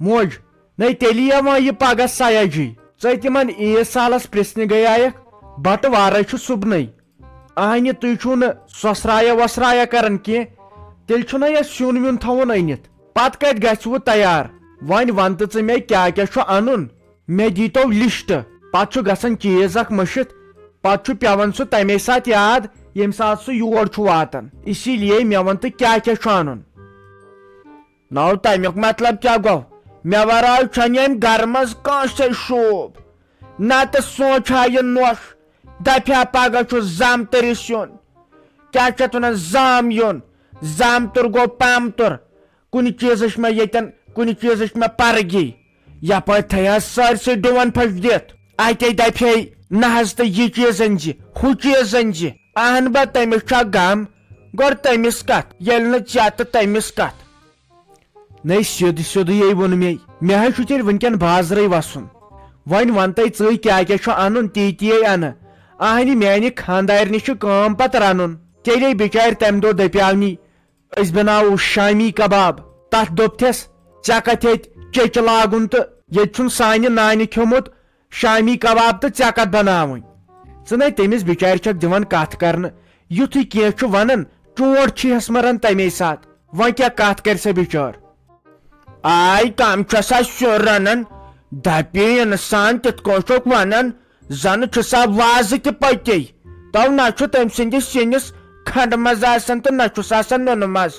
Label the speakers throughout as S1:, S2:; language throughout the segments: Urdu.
S1: موج نئی تیلی یہ پگہ سیاجی ژے تمن عیز سالس پرژھنہِ گٔیایکھ بٹہٕ وارے چھُ صُبنٕے اہنہِ تُہۍ چھُو نہٕ سۄسرایا وۄسرایا کران کینٛہہ تیٚلہِ چھُنہ یتھ سیُن ویُن تھاوُن أنِتھ پتہٕ کتہِ گژھوٕ تیار وۄنۍ ون تہٕ ژٕ مےٚ کیٛاہ کیٛاہ چھُ انُن مےٚ دیٖتو لسٹ پتہٕ چھُ گژھان چیٖز اکھ مٔشِتھ پتہٕ چھُ پیوان سُہ تمے ساتہٕ یاد ییٚمہِ ساتہٕ سُہ یور چھُ واتان اسی لیے مےٚ ون تہٕ کیٛاہ کیٛاہ چھُ انُن نو تمیُک مطلب کیٛاہ گوٚو مےٚ ورٲے چھنہٕ أمۍ گرٕ منٛز کٲنٛسے شوٗب نتہٕ سونٛچہا یہِ نۄش دپہا پگہہ چھُ زامتٕرِس یُن کیٛاہ چھِ اتھ ونان زام یُن زامتُر گوٚو پامتُر کُنہِ چیٖزٕچ مےٚ ییٚتٮ۪ن کُنہِ چیٖزٕچ مےٚ پرگی یپٲرۍ تھٲیہا سٲرسٕے ڈُوَن پھٔچ دِتھ اتے دپہے نہ حظ تہٕ یہِ چیٖز أنزِ ہُہ چیٖز أنزِ اہن با تٔمِس چھا غم گۄڈٕ تٔمِس کتھ ییٚلہِ نہٕ ژےٚ تہٕ تٔمِس کتھ نٔے سیوٚد سیوٚدُے ووٚن مے حظ چھُ تیٚلہِ وٕنکٮ۪ن بازرٕے وسُن وۄنۍ ون تہٕ ژٕے کیٛاہ کیٛاہ چھُ انُن تی انہٕ اہنہِ میانہِ خانٛدارنہِ چھُ کٲم پتہٕ رنُن تیٚلے بِچارِ تمہِ دۄہ دپیاونی أسۍ بناوو شامی کباب تتھ دوٚپتھس ژےٚ کتھ ییٚتہِ چیٚچہِ لاگُن تہٕ ییٚتہِ چھُنہٕ سانہِ نانہِ کھیوٚمُت شامی کباب تہٕ ژےٚ کتھ بناوٕنۍ ژٕ نے تٔمِس بِچارِ چھکھ دِوان کتھ کرنہٕ یُتھُے کینٛہہ چھُ ونان چونٛٹھ چھِہس مران تمے ساتہٕ وۄنۍ کیٛاہ کتھ کرِ سۄ بِچٲر آے کم چھُ سا سیُن رنان دپہِ انسان تِتھ کٲٹھۍ چھُکھ ونان زن چھُ سا وازٕ تہِ پٔتے تو نہ چھُ تٔمۍ سٕنٛدِس سِنِس کھنڈ مز آسان تہٕ نہ چھُس آسان نُنہٕ مز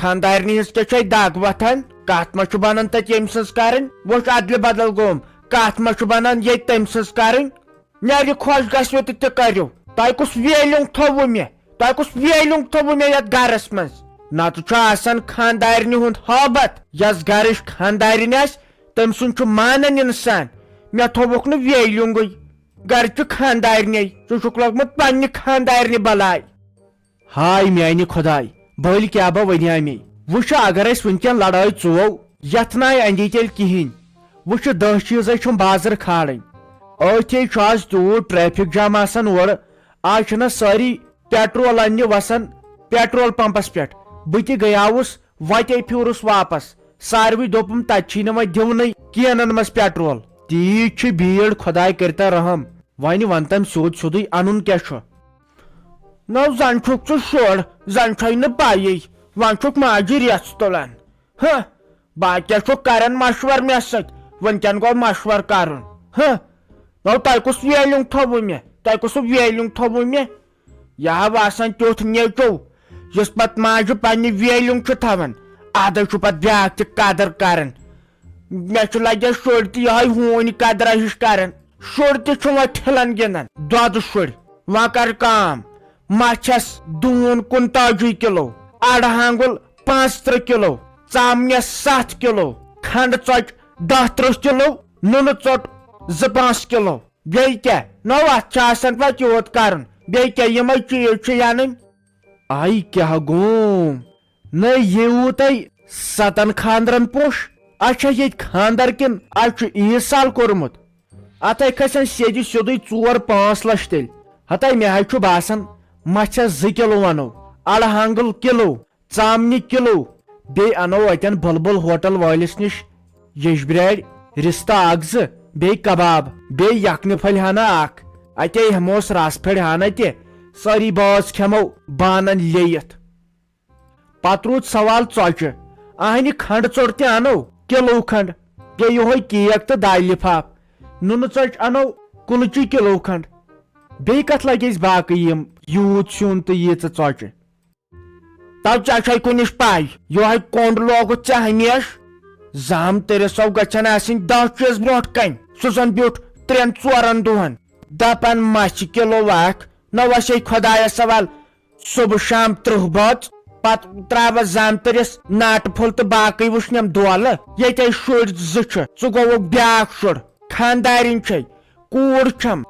S1: خانٛدارنہِ ہِنٛز کیٛاہ چھے دگ وتھان کتھ ما چھُ بنان تتہِ ییٚمہِ سٕنٛز کرٕنۍ وٕچھ ادلہِ بدل گوٚم کتھ ما چھُ بنان ییٚتہِ تٔمۍ سٕنٛز کرٕنۍ نیرِ خۄش گژھوٕ تہٕ تہِ کٔرِو تۄہہِ کُس ویلِنٛگ تھوٚوُ مےٚ یتھ گرس منٛز نتہٕ چھُ آسان خانٛدارنہِ ہُنٛد ہٲبت یۄس گرٕچ خانٛدارِنۍ آسہِ تٔمۍ سُنٛد چھُ مانان انسان مےٚ تھوٚوُکھ نہٕ ویلِنٛگٕے گرچہِ خانٛدارنہِ ژٕ چھُکھ لوگمُت پننہِ خانٛدارنہِ بلاے ہاے میانہِ خۄداے بٔلۍ کیٛاہ بہٕ ونیامے وٕچھ اگر أسۍ وٕنکٮ۪ن لڑٲے ژوو یتھ ناے اندی تیٚلہِ کہیٖنۍ وٕچھ 10 چیٖزے چھُم بازر کھالٕنۍ أتھۍ چھُ آز تیوٗت ٹریفک جام آسان اورٕ آز چھِنہ سٲری پیٹرول اننہِ وسان پیٹرول پمپس پٮ۪ٹھ بہٕ تہِ گٔیاوُس وتے پھیوٗرُس واپس ساروٕے دوٚپُم تتہِ چھی نہٕ وۄنۍ دِونٕے کینن منٛز پیٹرول تیٖژ چھِ بھیٖڑ خۄداے کٔرتن رحم وۄنۍ ون تٔمۍ سیوٚدُے انُن کیٛاہ چھُ نو زن چھُکھ ژٕ شُر زن چھے نہٕ پایی وۄنۍ چھُکھ ماجہِ ریژھ تُلان بہٕ کیٛاہ چھُکھ کران مشور مےٚ سۭتۍ وٕنکٮ۪ن گوٚو مشور کرُن نو تۄہہِ کُس ویلِنٛگ تھوٚوُ مےٚ یہِ ہا آسان تیُتھ نیچو یُس پتہٕ ماجہِ پننہِ ویلِنٛگ چھُ تھاوان ادٕ چھُ پتہٕ بیاکھ تہِ قدر کران مےٚ چھُ لگیا شُرۍ تہِ یِہوے ہوٗنۍ قدرا ہِش کران شُرۍ تہِ چھُ وۄنۍ ٹھِلن گِنٛدان دۄدٕ شُرۍ وۄنۍ کر کٲم مچھس دوٗن 39 کِلو اڑٕ ہانگُل 35 کِلو ژامنٮ۪س 7 کِلو کھنڈ ژۄچہِ 10-30 کِلو نُنہٕ ژوٚٹ 2-5 کِلو بیٚیہِ کیٛاہ نو اتھ چھُ آسان پتہٕ یوٗت کرُن بیٚیہِ کیٛاہ یِمے چیٖز چھِ انٕنۍ آے کیٛاہ گوٚم نٔے یِیوٕ تۄہہِ 7 خاندرن پوٚش اچھا ییٚتہِ خاندر کِنہٕ اَتہِ چھُ عیٖز سال کوٚرمُت اتھے کھسن سیٚدِ سیوٚدُے 4-5 لچھ تیٚلہِ ہتاے مےٚ حظ چھُ باسان مچھس 2 کِلو انو اڑٕ ہانگُل کِلو ژامنہِ کِلو بیٚیہِ انو اتٮ۪ن بُلبُل ہوٹل وٲلِس نِش یجبرارِ رِستہٕ 1-2 بیٚیہِ کباب بیٚیہِ یکھنہِ پھٔلۍ ہنا اکھ اتے ہٮ۪موس رس پھٔلۍ ہنا تہِ سٲری بٲژ کھٮ۪مو بانن لیٚیِتھ پتہٕ روٗد سوال ژۄچہِ اہنہِ کھنڈ ژوٚٹ تہِ انو کِلوٗ کھنڈ بیٚیہِ یِہوے کیک تہٕ دالہِ لِفاف نُنہٕ ژۄچہِ انو کُلچہِ کِلوٗ کھنڈ بیٚیہِ کتھ لگہِ اَسہِ باقٕے یِم یوٗت سیُن تہٕ ییٖژٕ ژۄچہِ تو ژےٚ چھے کُنِچ پاے یِہوے کوٚنڈ لوگُتھ ژےٚ ہمیشہٕ زامتٕرِسو گژھن آسٕنۍ 10 چیٖز برونٛٹھ کنہِ سُہ زن بیوٗٹھ 3-4 دۄہن دپان مچھِ کِلوٗ اکھ نہ وسے خۄدایس سوال صبح شام 30 بٲژ پتہٕ تراوس زامتٕرِس ناٹہٕ پھوٚل تہٕ باقٕے وٕچھنم دولہٕ ییٚتے شُرۍ 2 چھِ ژٕ گوٚوُکھ بیاکھ شُر خانٛدارِنۍ چھے کوٗر چھم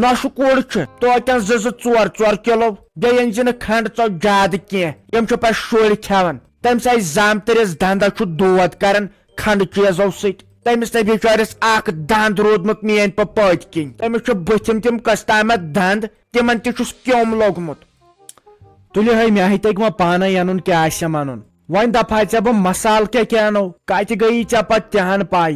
S1: نۄشہِ کوٗر چھِ توتٮ۪ن 2-4 کِلو بیٚیہِ أنزِ نہٕ کھنڈ ژۄچ زیادٕ کینٛہہ یِم چھِ پتہٕ شُرۍ کھٮ۪وان تمہِ سۭتۍ زامتٕرِس دنٛدس چھُ دود کران کھنڈ چیٖزو سۭتۍ تٔمِس نہٕ بِچٲرِس اکھ دنٛد روٗدمُت میٲنۍ پٔتۍ کِنۍ تٔمِس چھُ بٕتھِم تِم قٕسطامت دنٛد تِمن تہِ چھُس کیوٚم لوٚگمُت تُلِو ہے مےٚ تگہِ وۄنۍ پانے انُن کیٛاہ آسٮ۪م انُن ون دپہا ژےٚ بہٕ مسال کیٛاہ انو کتہِ گٔیی ژےٚ پتہٕ تِہن پاے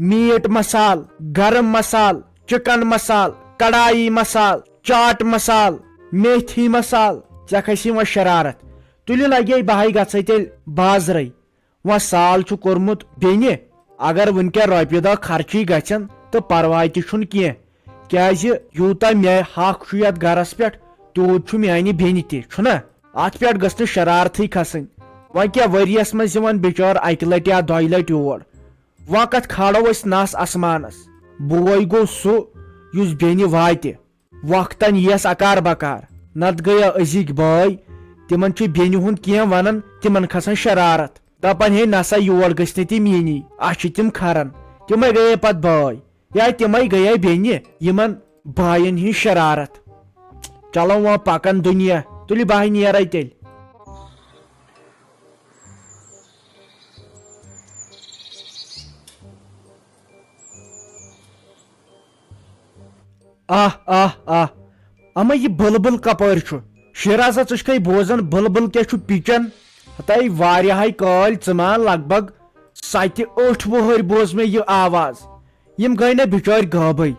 S1: میٹ مسال گرم مسال چکن مسال کڑایی مسال چاٹ مسال میتھی مسال ژےٚ کھسی وۄنۍ شرارت تُلہِ لگے بہے گژھے تیٚلہِ بازرے وۄنۍ سال چھُ کوٚرمُت بیٚنہِ اگر وُنکٮ۪ن رۄپیہِ دہ خرچی گژھن تہٕ پرواے تہِ چھُنہٕ کینٛہہ کیازِ یوٗتاہ مےٚ حق چھُ یتھ گرس پٮ۪ٹھ تیوٗت چھُ میانہِ بیٚنہِ تہِ چھُنہ اتھ پٮ۪ٹھ گٔژھ نہٕ شرارتھٕے کھسٕنۍ وۄنۍ کیٛاہ ؤریس منٛز یِوان بِچٲر اکہِ لٹہِ یا دۄیہِ لٹہِ یور وۄنۍ کتھ کھالو أسۍ نس اسمانس بوے گوٚو سُہ یُس بیٚنہِ واتہِ وقتن یِیس اکار بکار نتہٕ گٔیا أزِکۍ بٲے تِمن چھُ بیٚنہِ ہُنٛد کینٛہہ ونان تِمن کھسان شرارت دپان ہے نسا یور گٔژھۍ نہٕ تِم یِنی اَسہِ چھِ تِم کھران تِمے گٔیے پتہٕ بٲے یا تِمے گٔیے بیٚنہِ یِمن باین ہِنٛز شرارت چلو وۄنۍ پکان دُنیا تُلہِ بہے نیرے تیٚلہِ اما یہ بلبل کپٲرۍ چھُ شیرازا ژٕ چھکھے بوزان بلبل کیٛاہ چھُ پیچان ہتاے واریاہے کٲلۍ ژٕ مان لگ بگ 7-8 وُہٕرۍ بوز مےٚ یہِ آواز یِم گٔے نہ بِچٲرۍ غٲبٕے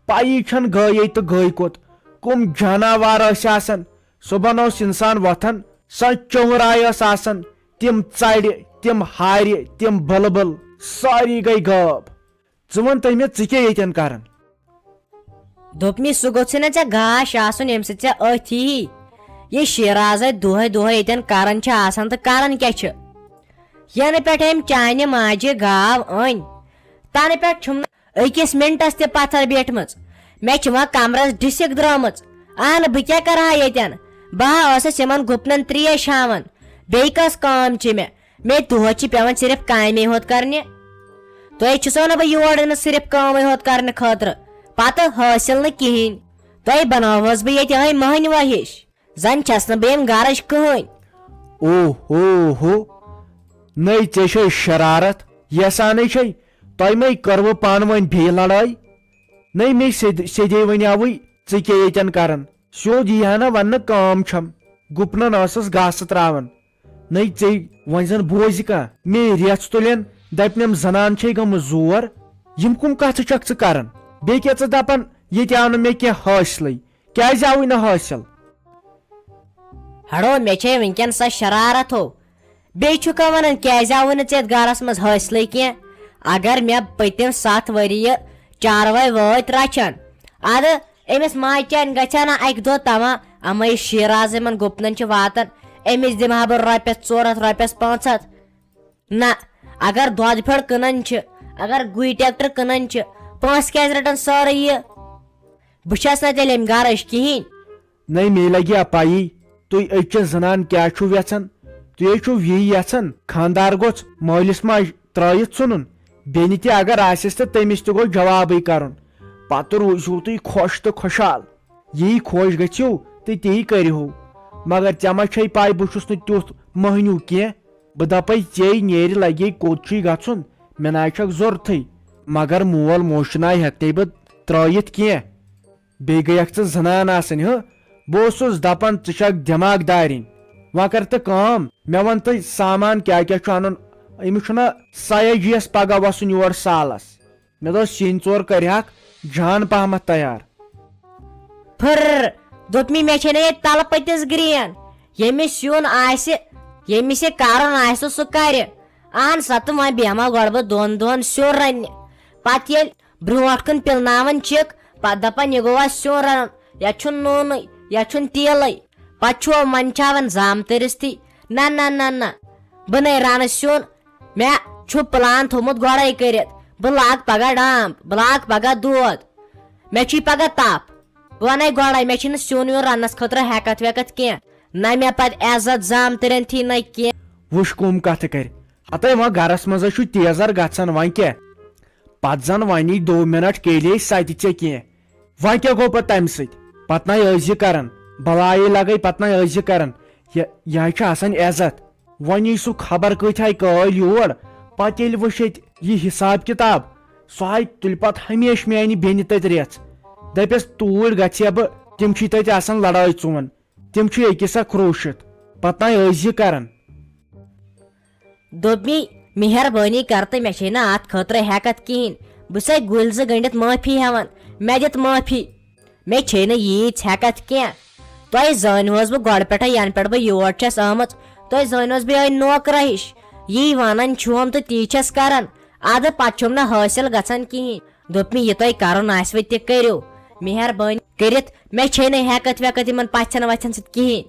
S1: پایی چھنہٕ گٔیے تہٕ گٔے کوٚت کُم جاناوار ٲسۍ آسان صبحن اوس انسان وۄتھان سۄ چوٚمراے ٲس آسان تِم ژرِ تِم ہارِ تِم بلبل سٲری گٔے غٲب ژٕ وَن تہٕ مےٚ ژٕ کیٛاہ ییٚتٮ۪ن کران
S2: دوٚپمے سُہ گوٚژھُے نہ ژےٚ گاش آسُن ییٚمہِ سۭتۍ ژےٚ أتھی یہِ شیرازے دۄہے دۄہے ییٚتٮ۪ن کران چھِ آسان تہٕ کران کیٛاہ چھِ ینہٕ پٮ۪ٹھ أمۍ چانہِ ماجہِ گاو أنۍ تنہٕ پٮ۪ٹھ چھُم نہٕ أکِس مِنٹس تہِ پتھر بیٹھمٕژ مےٚ چھِ وۄنۍ کمرس ڈِسِک درٲمٕژ اہنہٕ بہٕ کیٛاہ کرٕ ہا ییٚتٮ۪ن بہٕ ہا ٲسٕس یِمن گُپنن تریش ہاوان بیٚیہِ کۄس کٲم چھِ مےٚ دۄہس چھِ پیوان صرف کامے ہوت کرنہِ تۄہہِ چھُسو نہٕ بہٕ یور نہٕ صرف کٲمے ہوت کرنہٕ خٲطرٕ پتہٕ حٲصِل نہٕ کِہینۍ تۄہہِ بناوہوس بہٕ ییٚتہِ یِہے مٔہنِوا ہِش زن چھس نہٕ بہٕ ییٚمہِ گرٕچ کٕہٕنۍ
S1: او ہو نٔے ژےٚ چھے شرارت یسانے چھے تۄہہِ مے کٔروٕ پانہٕ ؤنۍ بیٚیہِ لڑٲے نٔے مے سیٚدے ونیاوٕے ژٕ کیٛاہ ییٚتٮ۪ن کران سیوٚد یی ہا نہ وننہٕ کٲم چھم گُپنن ٲسٕس گاسہٕ تراوان نٔے ژےٚ وۄنۍ زن بوزِ کانٛہہ مے ریژھ تُلن دپنم زنان چھے گٔمٕژ زور یِم کُم کتھٕ چھکھ ژٕ کران بیٚیہِ کیٛاہ ژٕ دپان ییٚتہِ آو نہٕ مےٚ کینٛہہ حٲصلٕے کیٛازِ آوٕے نہٕ حٲصِل
S2: ہڑو مےٚ چھے وٕنکیٚن سۄ شرارت ہو بیٚیہِ چھُکھا ونان کیٛازِ آوٕے نہٕ ژےٚ گرس منٛز حٲصلٕے کینٛہہ اگر مےٚ پٔتِم 7 ؤرۍ چاروٲے وٲتۍ رچھان ادٕ أمِس ماجہِ چانہِ گژھِ ہا نہ اکہِ دۄہ تما اما یہِ شیراز یِمن گُپنن چھِ واتان أمِس دِمہٕ ہا بہٕ رۄپیس 400 رۄپیس 500 نہ اگر دۄد پھیوٚر کٕنان چھِ اگر گُہۍ ٹریکٹر کٕنان چھِ پونٛسہٕ کیٛازِ رٹان سٲرٕے یہِ بہٕ چھس نہٕ تیٚلہِ امہِ گرٕچ کِہینۍ
S1: نٔے مے لگیا پایی تُہۍ أزچہِ زنان کیٛاہ چھُو یژھان تُہۍ ہے چھُو یی یژھان خانٛدار گوٚژھ مٲلِس ماجہِ ترٲیِتھ ژھُنُن بیٚنہِ تہِ اگر آسٮ۪س تہٕ تٔمِس تہِ گوٚو جوابٕے کرُن پتہٕ روٗزِو تُہۍ خۄش تہٕ خۄشحال یی خۄش گٔژھِو تہٕ تی کٔرِہو مگر ژےٚ ما چھے پاے بہٕ چھُس نہٕ تیُتھ مٔہنیوٗ کینٛہہ بہٕ دپے ژے نیرِ لگے کوٚت چھُے گژھُن مےٚ ناے چھکھ ضروٗرتھٕے مگر مول موچناے ہٮ۪کتے بہٕ ترٲیِتھ کینٛہہ بیٚیہِ گٔیکھ ژٕ زنان آسٕنۍ بہٕ اوسُس دپان ژٕ چھکھ دٮ۪ماغ دارِنۍ وۄنۍ کر تہٕ کٲم مےٚ ون تہٕ سامان کیٛاہ کیٛاہ چھُ انُن أمِس چھُنہ سیاجی یس پگہہ وسُن یور سالس مےٚ دوٚپ سِنۍ ژور کرِہکھ جان پہمتھ تیار
S2: پھر دوٚپمے مےٚ چھے نہ ییٚتہِ تلہٕ پٔتِس گرین ییٚمِس یُن آسہِ ییٚمِس یہِ کرُن آسہِ سُہ کرِ اہن سا تہٕ وۄنۍ بیٚہمہ گۄڈٕ بہٕ 2 دۄہن سیُن رننہِ پتہٕ ییٚلہِ برونٛٹھ کُن پِلناوان چھِکھ پتہٕ دپان یہِ گوٚوا سیُن رنُن یتھ چھُنہٕ نوٗنٕے یتھ چھُنہٕ تیٖلٕے پتہٕ چھُوا منٛدچھاوان زامتٕرۍ رِستٕے نہ نہ نہ نہ بہٕ نَے رنہٕ سیُن مےٚ چھُ پلان تھوٚمُت گۄڈے کٔرِتھ بہٕ لاگہٕ پگہہ ڈامب بہٕ لاگہٕ پگہہ دۄد مےٚ چھُے پگہہ تپ بہٕ ونے گۄڈے مےٚ چھُنہٕ سیُن ویُن رننس خٲطرٕ ہیکتھ ویکتھ کینٛہہ نہ مےٚ پتہٕ عزت زامتٕرٮ۪ن تھی نہ کینٛہہ
S1: وٕچھ کُم کتھٕ کرِ ہتاے وۄنۍ گرس منٛزے چھُ تیزر گژھان وۄنۍ کیٛاہ پتہٕ زن وۄنی 2 منٹ کیلے ستہِ ژےٚ کینٛہہ وۄنۍ کیٛاہ گوٚو پتہٕ تمہِ سۭتۍ پتہٕ نَے ٲسۍ یہِ کران بلایے لگے پتہٕ نَے ٲسۍ یہِ کران یہِ چھُ آسان عزت وۄنۍ یی سُہ خبر کۭتیاہ کٲلۍ یور پتہٕ ییٚلہِ وٕچھ ییٚتہِ یہِ حساب کِتاب سُہ آیہِ تُلہِ پتہٕ ہمیشہٕ میانہِ بیٚنہِ تتہِ ریژھ دپیس توٗرۍ گژھِ ہا بہٕ تِم چھِ تتہِ آسان لڑٲے ژون تِم چھِ أکِس اکھ روٗشِتھ پتہٕ نَے ٲسۍ یہِ کران
S2: دوٚپ مہربٲنی کر تہٕ مےٚ چھے نہٕ اتھ خٲطرٕ ہٮ۪کتھ کِہینۍ بہٕ چھسے گُلۍ زٕ گٔنڈِتھ معٲفی ہٮ۪وان مےٚ دِتھ معٲفی مےٚ چھے نہٕ ییٖژ ہٮ۪کتھ کینٛہہ تۄہہِ زٲنۍہوس بہٕ گۄڈٕ پٮ۪ٹھے ینہٕ پٮ۪ٹھ بہٕ یور چھس آمٕژ تۄہہِ زٲنۍہوس بہٕ یِہوٚے نوکرا ہِش یی ونان چھُم تہٕ تی چھس کران ادٕ پتہٕ چھُم نہٕ حٲصِل گژھان کِہینۍ دوٚپ یہِ تۄہہِ کرُن آسوٕ تہِ کٔرِو مہربٲنی کٔرِتھ مےٚ چھے نہٕ ہٮ۪کتھ وٮ۪کتھ یِمن پژھٮ۪ن وژھٮ۪ن سۭتۍ کِہینۍ